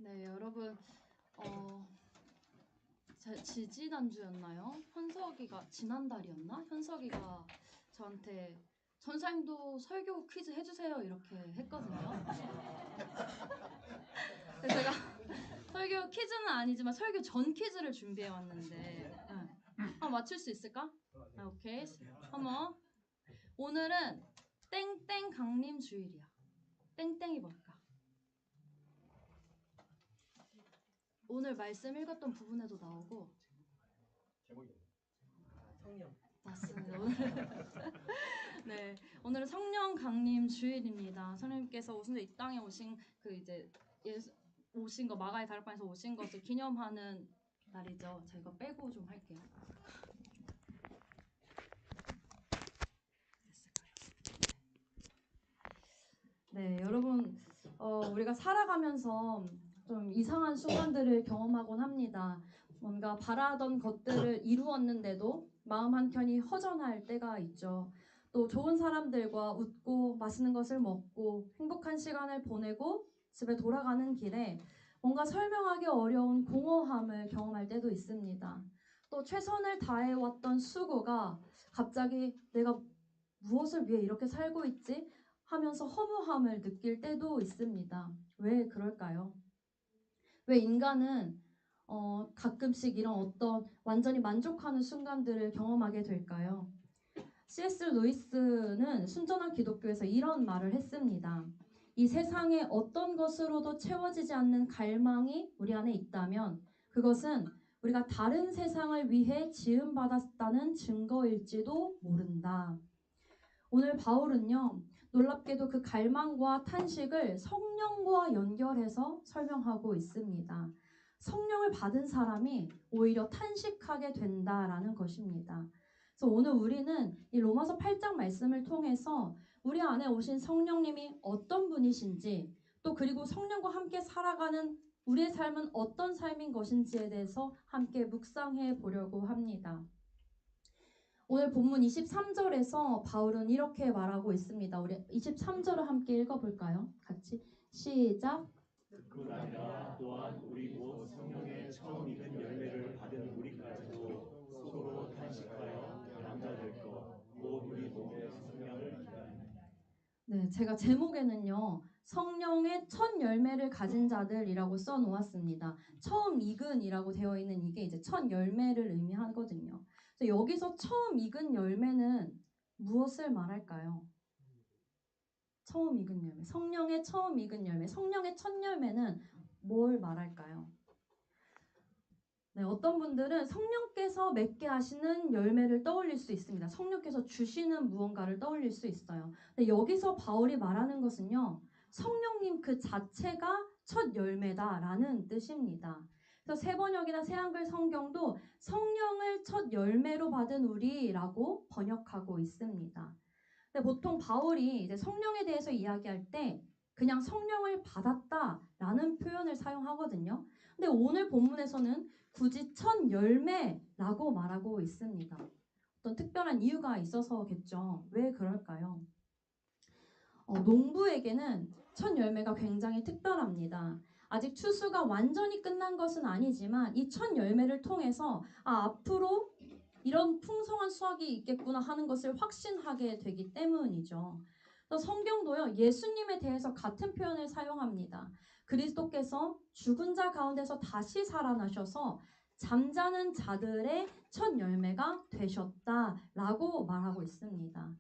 네, 여러분, 지지난주였나요? 현석이가, 지난달이었나? 현석이가 저한테 전사님도 설교 퀴즈 해주세요 이렇게 했거든요. 그래서 제가 설교 퀴즈는 아니지만 설교 전 퀴즈를 준비해 왔는데 한번 맞출 수 있을까? 오케이, 한번. 오늘은 땡땡 강림 주일이야. 땡땡이 뭘까? 오늘 말씀 읽었던 부분에도 나오고. 제목이 성령. 맞습니다. 오늘은 성령 강림 주일입니다. 성령님께서 오순절 이 땅에 오신 오신 거 마가의 다락방에서 오신 것을 기념하는 날이죠. 저 이거 빼고 좀 할게요. 네, 여러분, 우리가 살아가면서 좀 이상한 순간들을 경험하곤 합니다. 뭔가 바라던 것들을 이루었는데도 마음 한켠이 허전할 때가 있죠. 또 좋은 사람들과 웃고 맛있는 것을 먹고 행복한 시간을 보내고 집에 돌아가는 길에 뭔가 설명하기 어려운 공허함을 경험할 때도 있습니다. 또 최선을 다해왔던 수고가 갑자기 내가 무엇을 위해 이렇게 살고 있지? 하면서 허무함을 느낄 때도 있습니다. 왜 그럴까요? 왜 인간은 가끔씩 이런 어떤 완전히 만족하는 순간들을 경험하게 될까요? C.S. 루이스는 순전한 기독교에서 이런 말을 했습니다. 이 세상에 어떤 것으로도 채워지지 않는 갈망이 우리 안에 있다면 그것은 우리가 다른 세상을 위해 지음받았다는 증거일지도 모른다. 오늘 바울은요, 놀랍게도 그 갈망과 탄식을 성령과 연결해서 설명하고 있습니다. 성령을 받은 사람이 오히려 탄식하게 된다라는 것입니다. 그래서 오늘 우리는 이 로마서 8장 말씀을 통해서 우리 안에 오신 성령님이 어떤 분이신지 또 그리고 성령과 함께 살아가는 우리의 삶은 어떤 삶인 것인지에 대해서 함께 묵상해 보려고 합니다. 오늘 본문 23절에서 바울은 이렇게 말하고 있습니다. 우리 23절을 함께 읽어볼까요? 같이 시작. 뿐 아니라 또한 우리 곧 성령의 처음 익은 열매를 받은 우리까지도 서로 탄식하여 양자될 것, 곧 우리 몸의 성령을 기다리느냐. 네, 제가 제목에는요, 성령의 첫 열매를 가진 자들이라고 써놓았습니다. 처음 익은이라고 되어 있는 이게 이제 첫 열매를 의미하거든요. 그래서 여기서 처음 익은 열매는 무엇을 말할까요? 처음 익은 열매, 성령의 처음 익은 열매, 성령의 첫 열매는 뭘 말할까요? 네, 어떤 분들은 성령께서 맺게 하시는 열매를 떠올릴 수 있습니다. 성령께서 주시는 무언가를 떠올릴 수 있어요. 근데 여기서 바울이 말하는 것은요, 성령님 그 자체가 첫 열매다라는 뜻입니다. 그래서 새번역이나 새한글 성경도 성령을 첫 열매로 받은 우리라고 번역하고 있습니다. 근데 보통 바울이 이제 성령에 대해서 이야기할 때 그냥 성령을 받았다라는 표현을 사용하거든요. 근데 오늘 본문에서는 굳이 첫 열매라고 말하고 있습니다. 어떤 특별한 이유가 있어서겠죠. 왜 그럴까요? 농부에게는 첫 열매가 굉장히 특별합니다. 아직 추수가 완전히 끝난 것은 아니지만 이 첫 열매를 통해서 앞으로 이런 풍성한 수확이 있겠구나 하는 것을 확신하게 되기 때문이죠. 성경도요, 예수님에 대해서 같은 표현을 사용합니다. 그리스도께서 죽은 자 가운데서 다시 살아나셔서 잠자는 자들의 첫 열매가 되셨다라고 말하고 있습니다.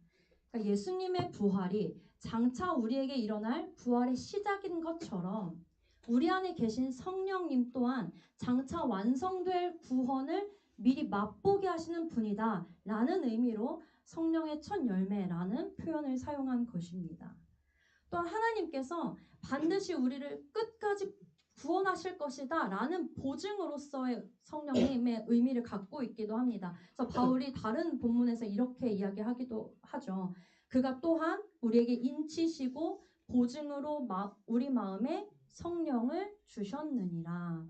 그러니까 예수님의 부활이 장차 우리에게 일어날 부활의 시작인 것처럼 우리 안에 계신 성령님 또한 장차 완성될 구원을 미리 맛보게 하시는 분이다 라는 의미로 성령의 첫 열매라는 표현을 사용한 것입니다. 또한 하나님께서 반드시 우리를 끝까지 구원하실 것이다 라는 보증으로서의 성령님의 의미를 갖고 있기도 합니다. 그래서 바울이 다른 본문에서 이렇게 이야기하기도 하죠. 그가 또한 우리에게 인치시고 보증으로 우리 마음에 성령을 주셨느니라.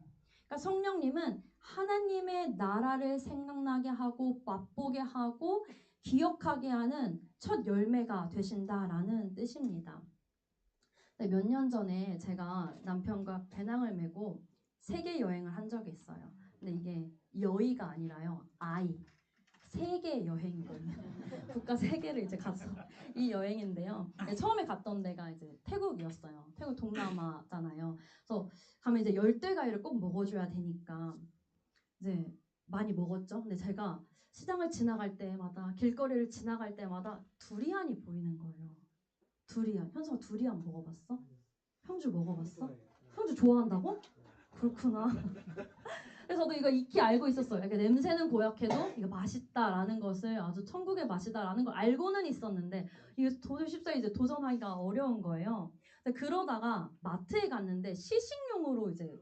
그러니까 성령님은 하나님의 나라를 생각나게 하고 맛보게 하고 기억하게 하는 첫 열매가 되신다라는 뜻입니다. 몇 년 전에 제가 남편과 배낭을 메고 세계 여행을 한 적이 있어요. 근데 이게 여의가 아니라요. 아이. 세계 여행이거든요. 국가 세 개를 이제 가서 이 여행인데요. 처음에 갔던 데가 이제 태국이었어요. 태국 동남아잖아요. 그래서 가면 이제 열대과일을 꼭 먹어줘야 되니까 이제 많이 먹었죠. 근데 제가 시장을 지나갈 때마다 길거리를 지나갈 때마다 두리안이 보이는 거예요. 두리안. 현수가 두리안 먹어봤어? 형주 먹어봤어? 형주 좋아한다고? 그렇구나. 그래서 저도 이거 익히 알고 있었어요. 이렇게 냄새는 고약해도 이거 맛있다라는 것을 아주 천국의 맛이다라는 걸 알고는 있었는데 이게 도저히 쉽사리 이제 도전하기가 어려운 거예요. 근데 그러다가 마트에 갔는데 시식용으로 이제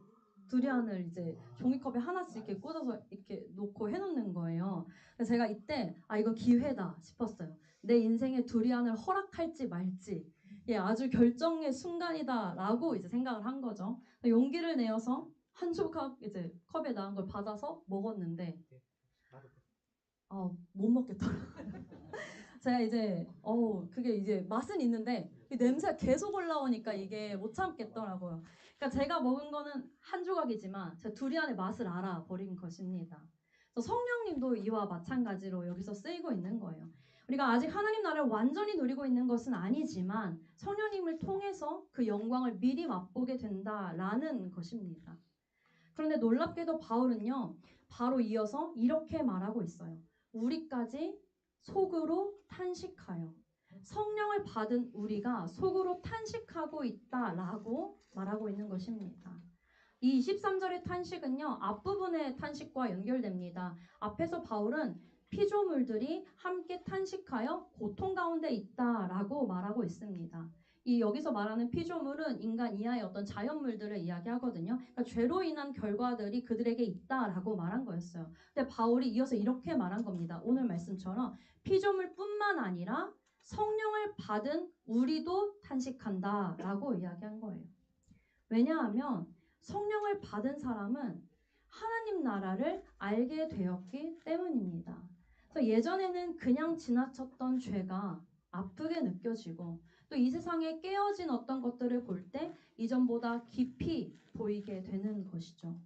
두리안을 이제 종이컵에 하나씩 이렇게 꽂아서 이렇게 놓고 해놓는 거예요. 그래서 제가 이때 아 이거 기회다 싶었어요. 내 인생에 두리안을 허락할지 말지 예, 아주 결정의 순간이다라고 이제 생각을 한 거죠. 용기를 내어서 한 조각 이제 컵에 나온 걸 받아서 먹었는데 못 먹겠더라고요. 제가 이제 그게 이제 맛은 있는데 이 냄새가 계속 올라오니까 이게 못 참겠더라고요. 그러니까 제가 먹은 거는 한 조각이지만 제 두리안의 맛을 알아버린 것입니다. 그래서 성령님도 이와 마찬가지로 여기서 쓰이고 있는 거예요. 우리가 아직 하나님 나라를 완전히 누리고 있는 것은 아니지만 성령님을 통해서 그 영광을 미리 맛보게 된다라는 것입니다. 그런데 놀랍게도 바울은요, 바로 이어서 이렇게 말하고 있어요. 우리까지 속으로 탄식하여. 성령을 받은 우리가 속으로 탄식하고 있다라고 말하고 있는 것입니다. 이 23절의 탄식은요, 앞부분의 탄식과 연결됩니다. 앞에서 바울은 피조물들이 함께 탄식하여 고통 가운데 있다라고 말하고 있습니다. 이 여기서 말하는 피조물은 인간 이하의 어떤 자연물들을 이야기하거든요. 그러니까 죄로 인한 결과들이 그들에게 있다라고 말한 거였어요. 근데 바울이 이어서 이렇게 말한 겁니다. 오늘 말씀처럼 피조물뿐만 아니라 성령을 받은 우리도 탄식한다라고 이야기한 거예요. 왜냐하면 성령을 받은 사람은 하나님 나라를 알게 되었기 때문입니다. 그래서 예전에는 그냥 지나쳤던 죄가 아프게 느껴지고 또 이 세상에 깨어진 어떤 것들을 볼 때 이전보다 깊이 보이게 되는 것이죠.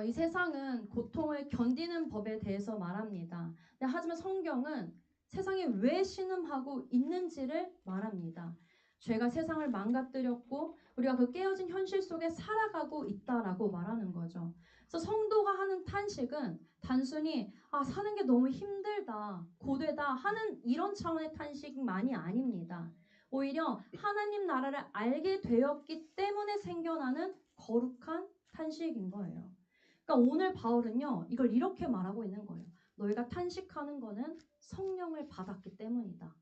이 세상은 고통을 견디는 법에 대해서 말합니다. 하지만 성경은 세상에 왜 신음하고 있는지를 말합니다. 죄가 세상을 망가뜨렸고 우리가 그 깨어진 현실 속에 살아가고 있다라고 말하는 거죠. 그래서 성도가 하는 탄식은 단순히 사는 게 너무 힘들다, 고되다 하는 이런 차원의 탄식만이 아닙니다. 오히려 하나님 나라를 알게 되었기 때문에 생겨나는 거룩한 탄식인 거예요. 그러니까 오늘 바울은요, 이걸 이렇게 말하고 있는 거예요. 너희가 탄식하는 거는 성령을 받았기 때문이다.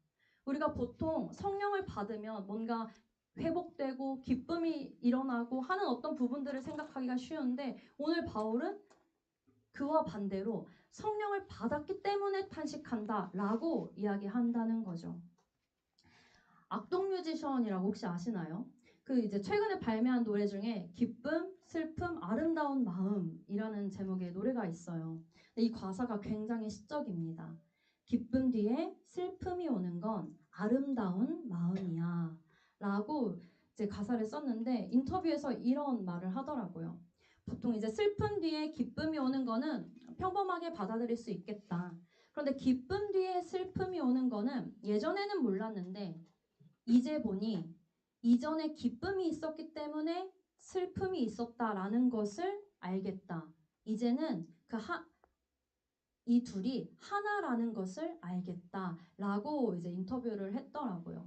우리가 보통 성령을 받으면 뭔가 회복되고 기쁨이 일어나고 하는 어떤 부분들을 생각하기가 쉬운데 오늘 바울은 그와 반대로 성령을 받았기 때문에 탄식한다라고 이야기한다는 거죠. 악동 뮤지션이라고 혹시 아시나요? 그 이제 최근에 발매한 노래 중에 기쁨, 슬픔, 아름다운 마음이라는 제목의 노래가 있어요. 이 가사가 굉장히 시적입니다. 기쁨 뒤에 슬픔이 오는 건 아름다운 마음이야 라고 이제 가사를 썼는데 인터뷰에서 이런 말을 하더라고요. 보통 이제 슬픔 뒤에 기쁨이 오는 거는 평범하게 받아들일 수 있겠다. 그런데 기쁨 뒤에 슬픔이 오는 거는 예전에는 몰랐는데 이제 보니 이전에 기쁨이 있었기 때문에 슬픔이 있었다라는 것을 알겠다. 이제는 이 둘이 하나라는 것을 알겠다라고 이제 인터뷰를 했더라고요.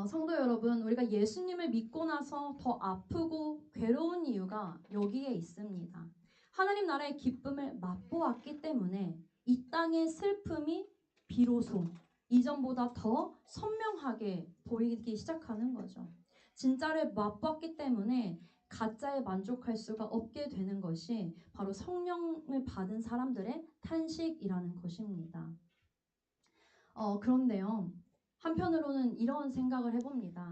성도 여러분, 우리가 예수님을 믿고 나서 더 아프고 괴로운 이유가 여기에 있습니다. 하나님 나라의 기쁨을 맛보았기 때문에 이 땅의 슬픔이 비로소 이전보다 더 선명하게 보이기 시작하는 거죠. 진짜를 맛보았기 때문에 가짜에 만족할 수가 없게 되는 것이 바로 성령을 받은 사람들의 탄식이라는 것입니다. 그런데요. 한편으로는 이런 생각을 해봅니다.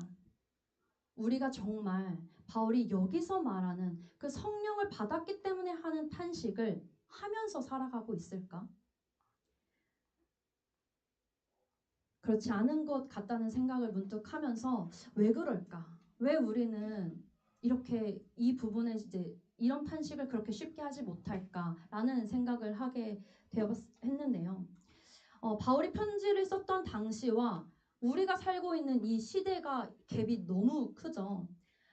우리가 정말 바울이 여기서 말하는 그 성령을 받았기 때문에 하는 탄식을 하면서 살아가고 있을까? 그렇지 않은 것 같다는 생각을 문득 하면서 왜 그럴까? 왜 우리는 이렇게 이 부분에 이제 이런 탄식을 그렇게 쉽게 하지 못할까라는 생각을 하게 했는데요. 바울이 편지를 썼던 당시와 우리가 살고 있는 이 시대가 갭이 너무 크죠.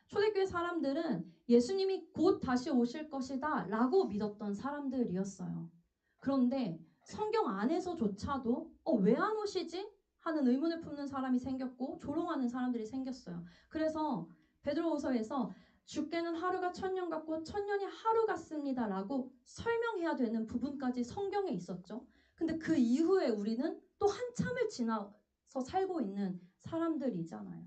초대교회 사람들은 예수님이 곧 다시 오실 것이다 라고 믿었던 사람들이었어요. 그런데 성경 안에서조차도 왜 안 오시지? 하는 의문을 품는 사람이 생겼고 조롱하는 사람들이 생겼어요. 그래서 베드로후서에서 주께는 하루가 천년 같고 천년이 하루 같습니다 라고 설명해야 되는 부분까지 성경에 있었죠. 근데 그 이후에 우리는 또 한참을 지나서 살고 있는 사람들이잖아요.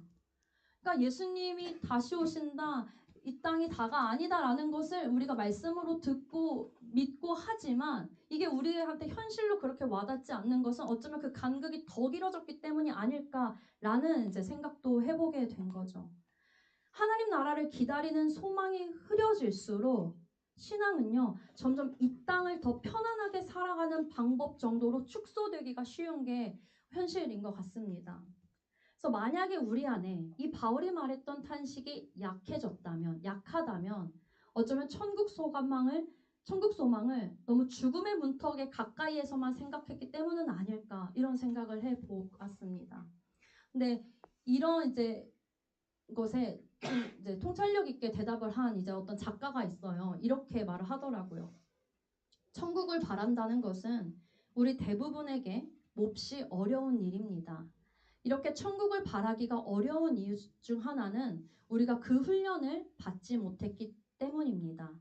그러니까 예수님이 다시 오신다, 이 땅이 다가 아니다라는 것을 우리가 말씀으로 듣고 믿고 하지만 이게 우리한테 현실로 그렇게 와닿지 않는 것은 어쩌면 그 간극이 더 길어졌기 때문이 아닐까라는 이제 생각도 해보게 된 거죠. 하나님 나라를 기다리는 소망이 흐려질수록 신앙은요, 점점 이 땅을 더 편안하게 살아가는 방법 정도로 축소되기가 쉬운 게 현실인 것 같습니다. 그래서 만약에 우리 안에 이 바울이 말했던 탄식이 약하다면 어쩌면 천국 소망을 너무 죽음의 문턱에 가까이에서만 생각했기 때문은 아닐까 이런 생각을 해보았습니다. 근데 이런 이제 것에 좀 이제 통찰력 있게 대답을 한 이제 어떤 작가가 있어요. 이렇게 말을 하더라고요. 천국을 바란다는 것은 우리 대부분에게 몹시 어려운 일입니다. 이렇게 천국을 바라기가 어려운 이유 중 하나는 우리가 그 훈련을 받지 못했기 때문입니다.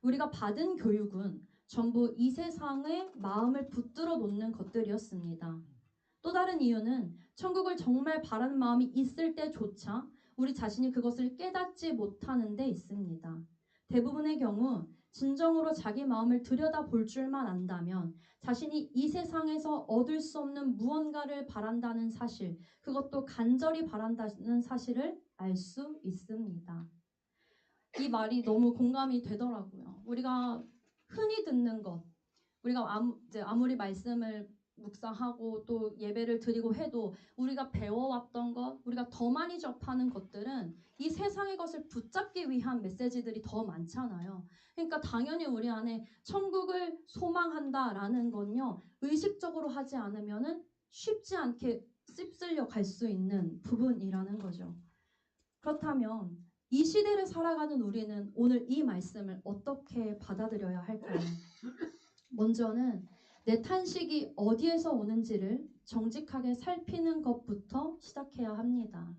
우리가 받은 교육은 전부 이 세상의 마음을 붙들어 놓는 것들이었습니다. 또 다른 이유는 천국을 정말 바라는 마음이 있을 때조차 우리 자신이 그것을 깨닫지 못하는 데 있습니다. 대부분의 경우 진정으로 자기 마음을 들여다볼 줄만 안다면 자신이 이 세상에서 얻을 수 없는 무언가를 바란다는 사실, 그것도 간절히 바란다는 사실을 알 수 있습니다. 이 말이 너무 공감이 되더라고요. 우리가 흔히 듣는 것, 우리가 아무리 말씀을 묵상하고 또 예배를 드리고 해도 우리가 배워왔던 것, 우리가 더 많이 접하는 것들은 이 세상의 것을 붙잡기 위한 메시지들이 더 많잖아요. 그러니까 당연히 우리 안에 천국을 소망한다라는 건요, 의식적으로 하지 않으면은 쉽지 않게 휩쓸려 갈 수 있는 부분이라는 거죠. 그렇다면 이 시대를 살아가는 우리는 오늘 이 말씀을 어떻게 받아들여야 할까요? 먼저는 내 탄식이 어디에서 오는지를 정직하게 살피는 것부터 시작해야 합니다.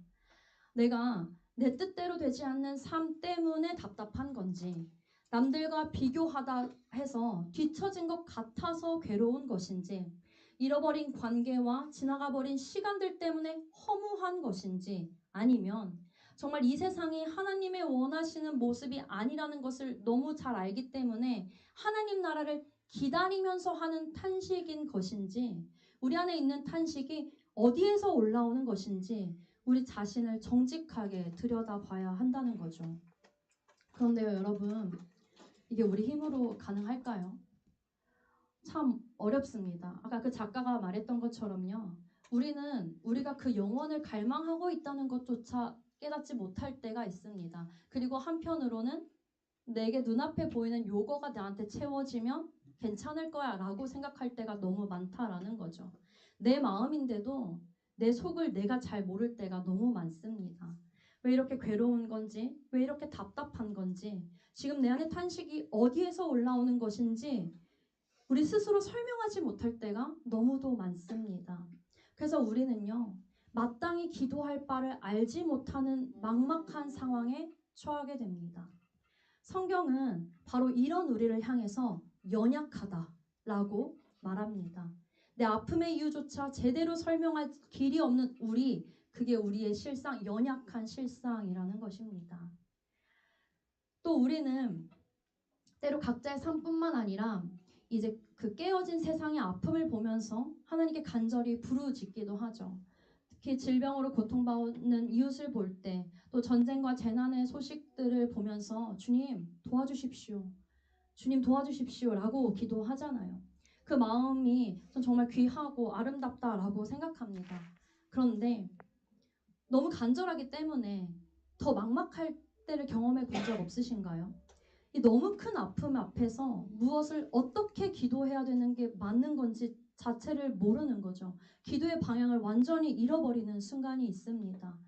내가 내 뜻대로 되지 않는 삶 때문에 답답한 건지, 남들과 비교하다 해서 뒤처진 것 같아서 괴로운 것인지, 잃어버린 관계와 지나가버린 시간들 때문에 허무한 것인지, 아니면 정말 이 세상이 하나님의 원하시는 모습이 아니라는 것을 너무 잘 알기 때문에 하나님 나라를 기다리면서 하는 탄식인 것인지, 우리 안에 있는 탄식이 어디에서 올라오는 것인지 우리 자신을 정직하게 들여다봐야 한다는 거죠. 그런데요, 여러분, 이게 우리 힘으로 가능할까요? 참 어렵습니다. 아까 그 작가가 말했던 것처럼요, 우리는 우리가 그 영원을 갈망하고 있다는 것조차 깨닫지 못할 때가 있습니다. 그리고 한편으로는 내게 눈앞에 보이는 요거가 나한테 채워지면 괜찮을 거야 라고 생각할 때가 너무 많다라는 거죠. 내 마음인데도 내 속을 내가 잘 모를 때가 너무 많습니다. 왜 이렇게 괴로운 건지, 왜 이렇게 답답한 건지, 지금 내 안에 탄식이 어디에서 올라오는 것인지 우리 스스로 설명하지 못할 때가 너무도 많습니다. 그래서 우리는요, 마땅히 기도할 바를 알지 못하는 막막한 상황에 처하게 됩니다. 성경은 바로 이런 우리를 향해서 연약하다라고 말합니다. 내 아픔의 이유조차 제대로 설명할 길이 없는 우리, 그게 우리의 실상, 연약한 실상이라는 것입니다. 또 우리는 때로 각자의 삶뿐만 아니라 이제 그 깨어진 세상의 아픔을 보면서 하나님께 간절히 부르짖기도 하죠. 특히 질병으로 고통받는 이웃을 볼 때, 또 전쟁과 재난의 소식들을 보면서 주님 도와주십시오. 주님 도와주십시오 라고 기도하잖아요. 그 마음이 전 정말 귀하고 아름답다라고 생각합니다. 그런데 너무 간절하기 때문에 더 막막할 때를 경험해 본 적 없으신가요? 이 너무 큰 아픔 앞에서 무엇을 어떻게 기도해야 되는 게 맞는 건지 자체를 모르는 거죠. 기도의 방향을 완전히 잃어버리는 순간이 있습니다.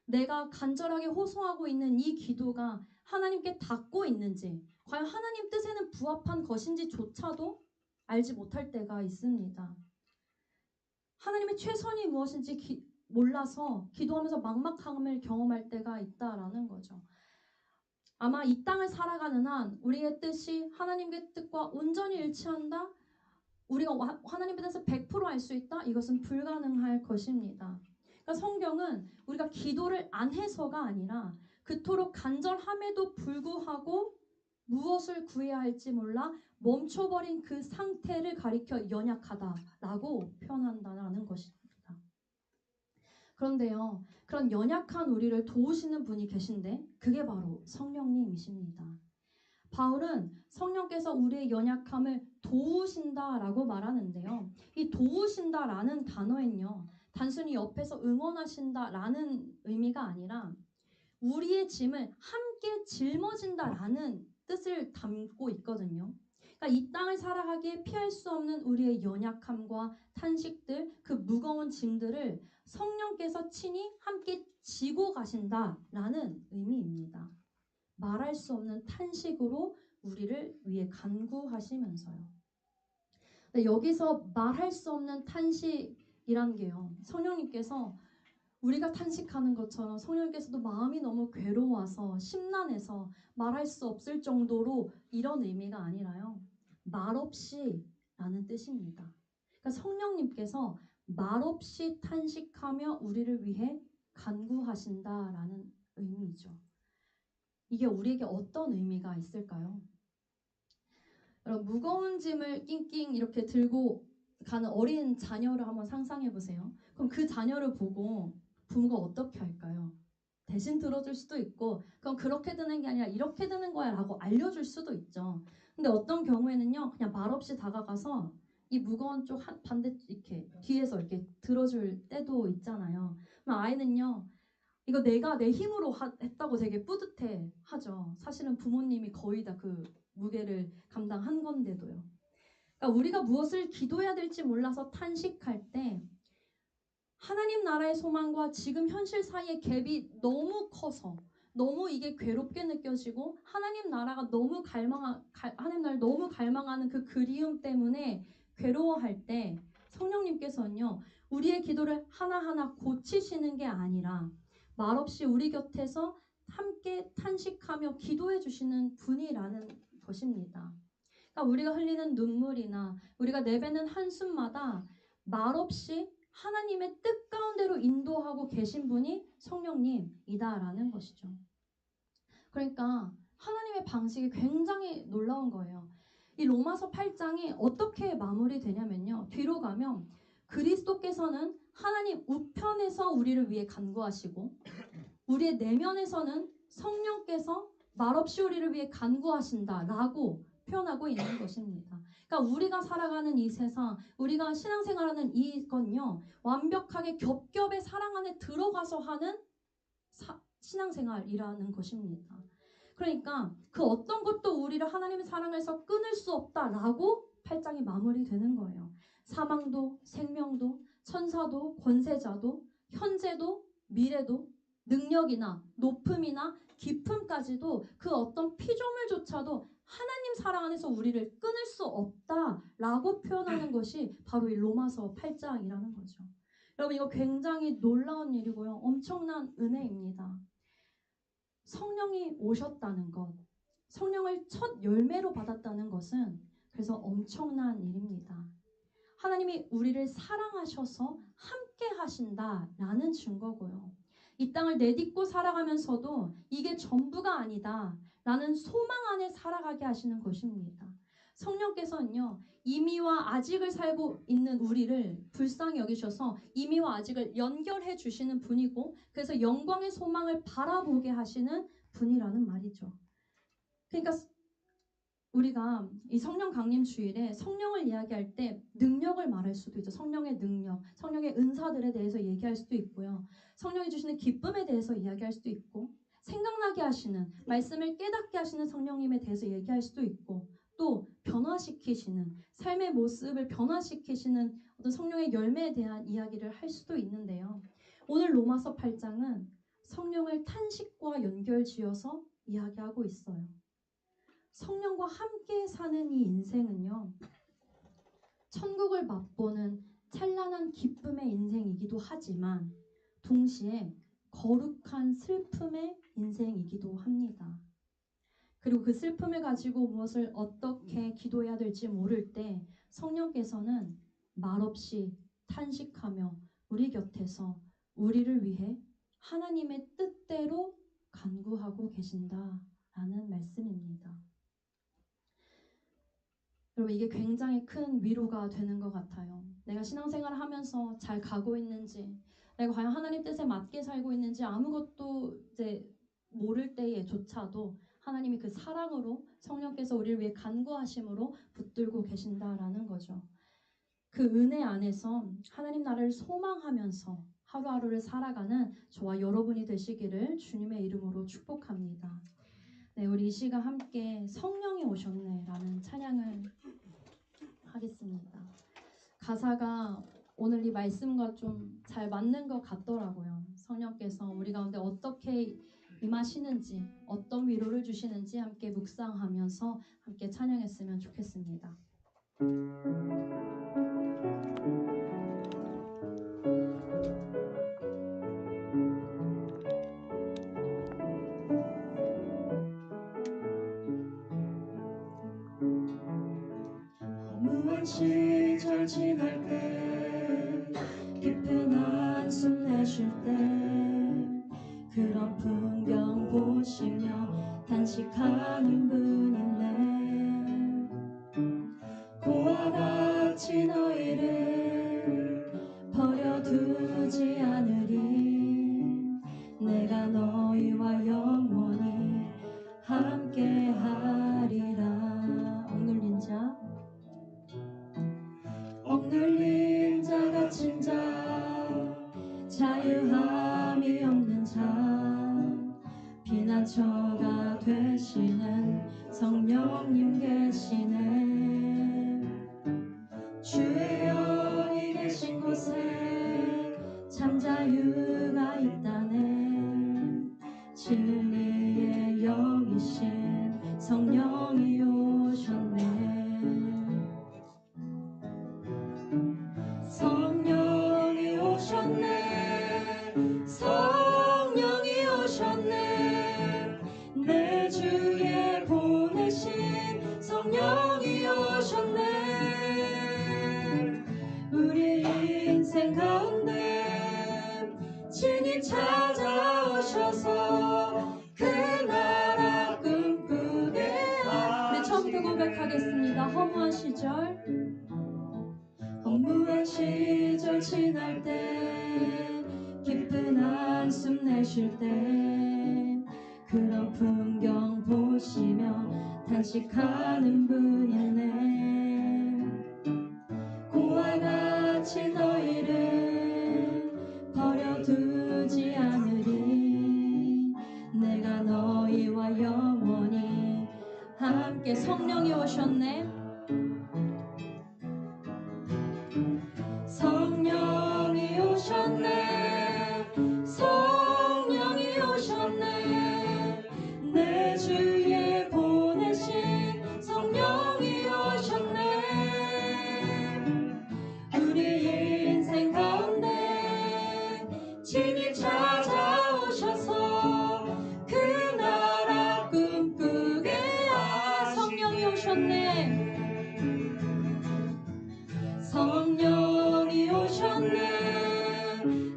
내가 간절하게 호소하고 있는 이 기도가 하나님께 닿고 있는지, 과연 하나님 뜻에는 부합한 것인지조차도 알지 못할 때가 있습니다. 하나님의 최선이 무엇인지 몰라서 기도하면서 막막함을 경험할 때가 있다라는 거죠. 아마 이 땅을 살아가는 한 우리의 뜻이 하나님의 뜻과 온전히 일치한다? 우리가 하나님의 뜻을 100% 알 수 있다? 이것은 불가능할 것입니다. 그러니까 성경은 우리가 기도를 안 해서가 아니라 그토록 간절함에도 불구하고 무엇을 구해야 할지 몰라 멈춰버린 그 상태를 가리켜 연약하다라고 표현한다는 것입니다. 그런데요, 그런 연약한 우리를 도우시는 분이 계신데 그게 바로 성령님이십니다. 바울은 성령께서 우리의 연약함을 도우신다라고 말하는데요. 이 도우신다라는 단어엔요, 단순히 옆에서 응원하신다라는 의미가 아니라 우리의 짐을 함께 짊어진다라는 뜻을 담고 있거든요. 그러니까 이 땅을 살아가기에 피할 수 없는 우리의 연약함과 탄식들, 그 무거운 짐들을 성령께서 친히 함께 지고 가신다라는 의미입니다. 말할 수 없는 탄식으로 우리를 위해 간구하시면서요. 근데 여기서 말할 수 없는 탄식이란 게요, 성령님께서 우리가 탄식하는 것처럼 성령께서도 마음이 너무 괴로워서 심란해서 말할 수 없을 정도로 이런 의미가 아니라요, 말없이 라는 뜻입니다. 그러니까 성령님께서 말없이 탄식하며 우리를 위해 간구하신다라는 의미죠. 이게 우리에게 어떤 의미가 있을까요? 여러분, 무거운 짐을 낑낑 이렇게 들고 가는 어린 자녀를 한번 상상해 보세요. 그럼 그 자녀를 보고 부모가 어떻게 할까요? 대신 들어줄 수도 있고, 그럼 그렇게 드는 게 아니라 이렇게 드는 거야 라고 알려줄 수도 있죠. 근데 어떤 경우에는요, 그냥 말없이 다가가서 이 무거운 쪽 반대 이렇게 뒤에서 이렇게 들어줄 때도 있잖아요. 그럼 아이는요, 이거 내가 내 힘으로 했다고 되게 뿌듯해 하죠. 사실은 부모님이 거의 다 그 무게를 감당한 건데도요. 그러니까 우리가 무엇을 기도해야 될지 몰라서 탄식할 때 하나님 나라의 소망과 지금 현실 사이의 갭이 너무 커서 너무 이게 괴롭게 느껴지고 하나님 나라가 너무 하나님 나라를 너무 갈망하는 그 그리움 때문에 괴로워할 때 성령님께서는요, 우리의 기도를 하나하나 고치시는 게 아니라 말없이 우리 곁에서 함께 탄식하며 기도해 주시는 분이라는 것입니다. 그러니까 우리가 흘리는 눈물이나 우리가 내뱉는 한숨마다 말없이 하나님의 뜻 가운데로 인도하고 계신 분이 성령님이다라는 것이죠. 그러니까 하나님의 방식이 굉장히 놀라운 거예요. 이 로마서 8장이 어떻게 마무리되냐면요, 뒤로 가면 그리스도께서는 하나님 우편에서 우리를 위해 간구하시고 우리의 내면에서는 성령께서 말없이 우리를 위해 간구하신다라고 표현하고 있는 것입니다. 그러니까 우리가 살아가는 이 세상, 우리가 신앙생활하는 이건요, 완벽하게 겹겹의 사랑 안에 들어가서 하는 신앙생활이라는 것입니다. 그러니까 그 어떤 것도 우리를 하나님의 사랑에서 끊을 수 없다라고 8장이 마무리되는 거예요. 사망도 생명도 천사도 권세자도 현재도 미래도 능력이나 높음이나 깊음까지도 그 어떤 피조물조차도 하나님 사랑 안에서 우리를 끊을 수 없다라고 표현하는 것이 바로 이 로마서 8장이라는 거죠. 여러분, 이거 굉장히 놀라운 일이고요, 엄청난 은혜입니다. 성령이 오셨다는 것, 성령을 첫 열매로 받았다는 것은 그래서 엄청난 일입니다. 하나님이 우리를 사랑하셔서 함께 하신다라는 증거고요. 이 땅을 내딛고 살아가면서도 이게 전부가 아니다 라는 소망 안에 살아가게 하시는 것입니다. 성령께서는요, 이미와 아직을 살고 있는 우리를 불쌍히 여기셔서 이미와 아직을 연결해 주시는 분이고, 그래서 영광의 소망을 바라보게 하시는 분이라는 말이죠. 그러니까 우리가 이 성령 강림 주일에 성령을 이야기할 때 능력을 말할 수도 있죠. 성령의 능력, 성령의 은사들에 대해서 얘기할 수도 있고요. 성령이 주시는 기쁨에 대해서 이야기할 수도 있고, 생각나게 하시는, 말씀을 깨닫게 하시는 성령님에 대해서 얘기할 수도 있고, 또 변화시키시는, 삶의 모습을 변화시키시는 어떤 성령의 열매에 대한 이야기를 할 수도 있는데요. 오늘 로마서 8장은 성령을 탄식과 연결지어서 이야기하고 있어요. 성령과 함께 사는 이 인생은요, 천국을 맛보는 찬란한 기쁨의 인생이기도 하지만 동시에 거룩한 슬픔의 인생이기도 합니다. 그리고 그 슬픔을 가지고 무엇을 어떻게 기도해야 될지 모를 때 성령께서는 말없이 탄식하며 우리 곁에서 우리를 위해 하나님의 뜻대로 간구하고 계신다라는 말씀입니다. 여러분, 이게 굉장히 큰 위로가 되는 것 같아요. 내가 신앙생활을 하면서 잘 가고 있는지, 내가 과연 하나님 뜻에 맞게 살고 있는지 아무것도 이제 모를 때에조차도 하나님이 그 사랑으로 성령께서 우리를 위해 간구하심으로 붙들고 계신다라는 거죠. 그 은혜 안에서 하나님 나라를 소망하면서 하루하루를 살아가는 저와 여러분이 되시기를 주님의 이름으로 축복합니다. 네, 우리 이 시간 함께 성령이 오셨네 라는 찬양을 하겠습니다. 가사가 오늘 이 말씀과 좀 잘 맞는 것 같더라고요. 성령께서 우리 가운데 어떻게 임하시는지, 어떤 위로를 주시는지 함께 묵상하면서 함께 찬양했으면 좋겠습니다. 허무한 시절 지날 때 깊은 한숨 내쉴 때 그런 풍경 보시며 탄식하는 분이네. 고와 같이 너희를 버려두지 않으리. 내가 너희와 영원히 함께하리라. 억눌린 자 갇힌 자 자유함이 없는 자 피난처가 되시는 성령님 계시네. 주의 영이 계신 곳에 참 자유가 있다네. 진리의 영이신 성령이 오셨네. 성령이 오셨네. 성령이 오셨네. 내 주에 보내신 성령이 오셨네. 우리 인생 가운데 친히 찾아오셔서 그 나라 꿈꾸게 하시네. 네, 처음부터 고백하겠습니다. 허무한 시절 지날 때 깊은 한숨 내쉴 때 그런 풍경 보시며 탄식하는 분이네. 고와 같이 너희를 버려두지 않으리. 내가 너희와 영원히 함께. 성령이 오셨네. 성령이 오셨네. 성령이 오셨네. 내 주에 보내신 성령이 오셨네. 우리 인생 가운데 친히 찾아오셔서 그 나라 꿈꾸게 하시네. 성령이 오셨네. 성령이 오셨네.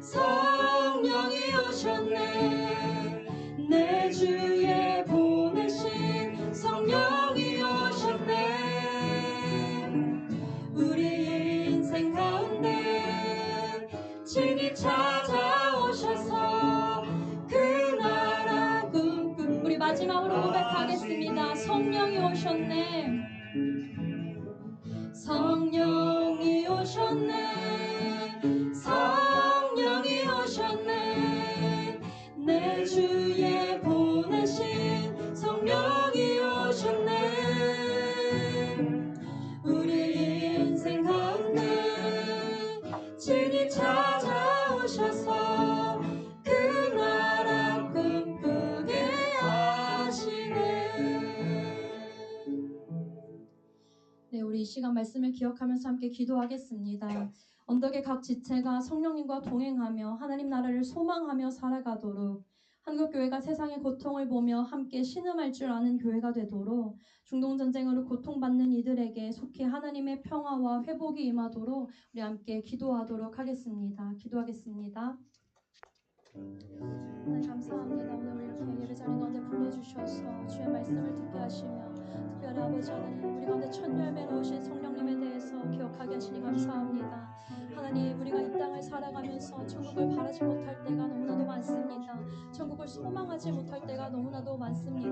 성령이 오셨네. 내 주에 보내신 성령이 오셨네. 우리 인생 가운데 친히 찾아오셔서 그 나라 꿈꾸게. 우리 마지막으로 고백하겠습니다. 기도하겠습니다. 성령이 오셨네. 성령이 오셨네. 성령이 오셨네. 내 주에 보내신 성령이 오셨네. 우리 인생 가운데 친히 찾아오셔서 그 나라 꿈꾸게 하시네. 네, 우리 이 시간 말씀을 기억하면서 함께 기도하겠습니다. 언덕의 각 지체가 성령님과 동행하며 하나님 나라를 소망하며 살아가도록, 한국교회가 세상의 고통을 보며 함께 신음할 줄 아는 교회가 되도록, 중동전쟁으로 고통받는 이들에게 속히 하나님의 평화와 회복이 임하도록 우리 함께 기도하도록 하겠습니다. 기도하겠습니다. 하나님 감사합니다. 오늘 우리 이렇게 예배 자리 가운데 불러주셔서 주의 말씀을 듣게 하시며 특별히 아버지 하나님 우리 가운데 첫 열매로 오신 성령님에 대해서 기억하게 하시니 감사합니다. 하나님 우리가 이 땅을 살아가면서 천국을 바라지 못할 때가 너무나도 많습니다. 천국을 소망하지 못할 때가 너무나도 많습니다.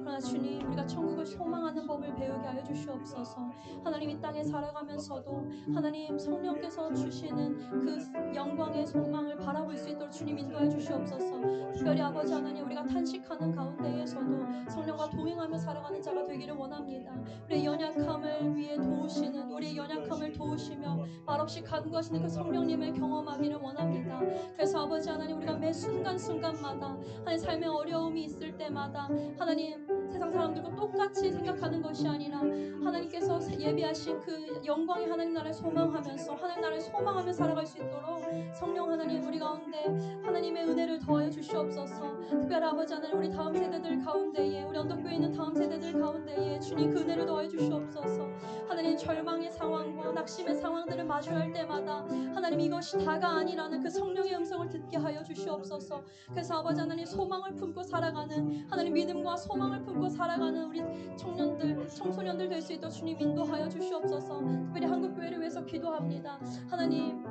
그러나 주님 우리가 천국을 소망하는 법을 배우게 하여 주시옵소서. 하나님 이 땅에 살아가면서도 하나님 성령께서 주시는 그 영광의 소망을 바라볼 수 있도록 주님 인도하여 주시옵소서. 특별히 아버지 하나님 우리가 탄식하는 가운데에서도 성령과 동행하며 살아가는 자가 되기를 원합니다. 우리의 연약함을 위해 도우시는, 우리의 연약함을 도우시며 말없이 간구하시는 그 성령님을 경험하기를 원합니다. 그래서 아버지 하나님 우리가 매 순간순간마다 하나님 삶의 어려움이 있을 때마다 하나님 세상 사람들과 똑같이 생각하는 것이 아니라 하나님께서 예비하신 그 영광의 하나님 나라를 소망하면서 하나님 나라를 소망하며 살아갈 수 있도록 성령 하나님 우리 가운데 하나님의 은혜를 더하여 주시옵소서. 특별히 아버지 하나님 우리 다음 세대들 가운데에, 우리 언덕교회에 있는 다음 세대들 가운데에 주님 그 은혜를 더하여 주시옵소서. 하나님 절망의 상황과 낙심의 상황들을 마주할 때마다 하나님 이것이 다가 아니라는 그 성령의 음성을 듣게 하여 주시옵소서. 그래서 아버지 하나님 소망을 품고 살아가는, 하나님 믿음과 소망을 품고 살아가는 우리 청년들, 청소년들 될 수 있도록 주님 인도하여 주시옵소서. 특별히 한국교회를 위해서 기도합니다. 하나님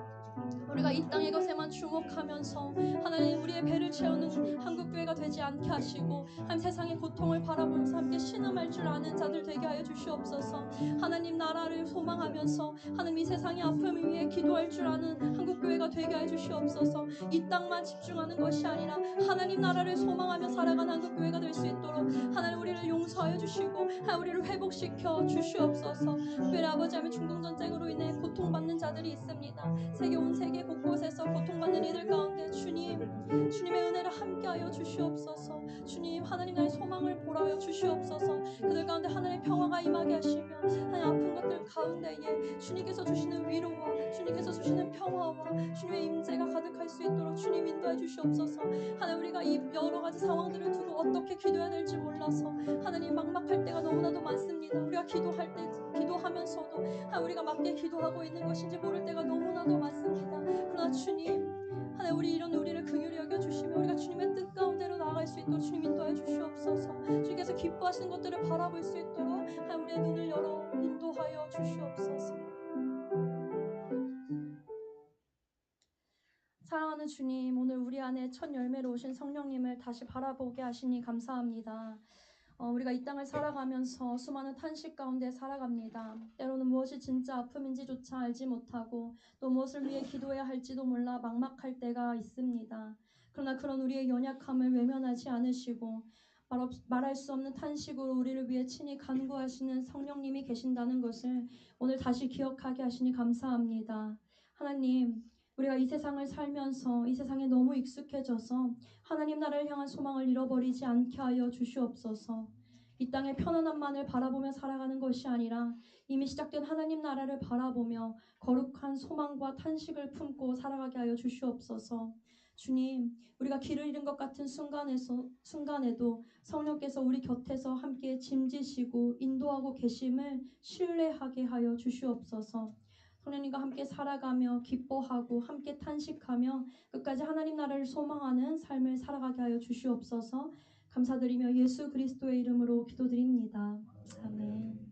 우리가 이 땅의 것에만 주목하면서 하나님 우리의 배를 채우는 한국교회가 되지 않게 하시고 하나님 세상의 고통을 바라보면서 함께 신음할 줄 아는 자들 되게 하여 주시옵소서. 하나님 나라를 소망하면서 하나님 이 세상의 아픔을 위해 기도할 줄 아는 한국교회가 되게 하여 주시옵소서. 이 땅만 집중하는 것이 아니라 하나님 나라를 소망하며 살아가는 한국교회가 될 수 있도록 하나님 우리를 용서하여 주시고 하나님 우리를 회복시켜 주시옵소서. 특별히 아버지 하나님 중동전쟁으로 인해 고통받는 자들이 있습니다. 온 세계 곳곳에서 고통받는 이들 가운데 주님의 은혜를 함께하여 주시옵소서. 주님 하나님 나의 소망을 보라하여 주시옵소서. 그들 가운데 하나님의 평화가 임하게 하시며 하나님 아픈 것들 가운데에 주님께서 주시는 위로와 주님께서 주시는 평화와 주님의 임재가 가득할 수 있도록 주님 인도해 주시옵소서. 하나님 우리가 이 여러 가지 상황들을 두고 어떻게 기도해야 될지 몰라서 하나님 막막할 때가 너무나도 많습니다. 우리가 기도할 때 기도하면서도 하나님 우리가 맞게 기도하고 있는 것인지 모를 때가 너무나도 많습니다. 그러나 주님 하나님 우리를 긍휼히 여겨주시며 우리가 주님의 뜻 가운데로 나아갈 수 있도록 주님 인도하여 주시옵소서. 주님께서 기뻐하시는 것들을 바라볼 수 있도록 하나님 우리의 눈을 열어 인도하여 주시옵소서. 사랑하는 주님, 오늘 우리 안에 첫 열매로 오신 성령님을 다시 바라보게 하시니 감사합니다. 우리가 이 땅을 살아가면서 수많은 탄식 가운데 살아갑니다. 때로는 무엇이 진짜 아픔인지조차 알지 못하고 또 무엇을 위해 기도해야 할지도 몰라 막막할 때가 있습니다. 그러나 그런 우리의 연약함을 외면하지 않으시고 말할 수 없는 탄식으로 우리를 위해 친히 간구하시는 성령님이 계신다는 것을 오늘 다시 기억하게 하시니 감사합니다. 하나님, 우리가 이 세상을 살면서 이 세상에 너무 익숙해져서 하나님 나라를 향한 소망을 잃어버리지 않게 하여 주시옵소서. 이 땅의 편안함만을 바라보며 살아가는 것이 아니라 이미 시작된 하나님 나라를 바라보며 거룩한 소망과 탄식을 품고 살아가게 하여 주시옵소서. 주님, 우리가 길을 잃은 것 같은 순간에도 성령께서 우리 곁에서 함께 짐지시고 인도하고 계심을 신뢰하게 하여 주시옵소서. 성령님과 함께 살아가며 기뻐하고 함께 탄식하며 끝까지 하나님 나라를 소망하는 삶을 살아가게 하여 주시옵소서. 감사드리며 예수 그리스도의 이름으로 기도드립니다. 아멘.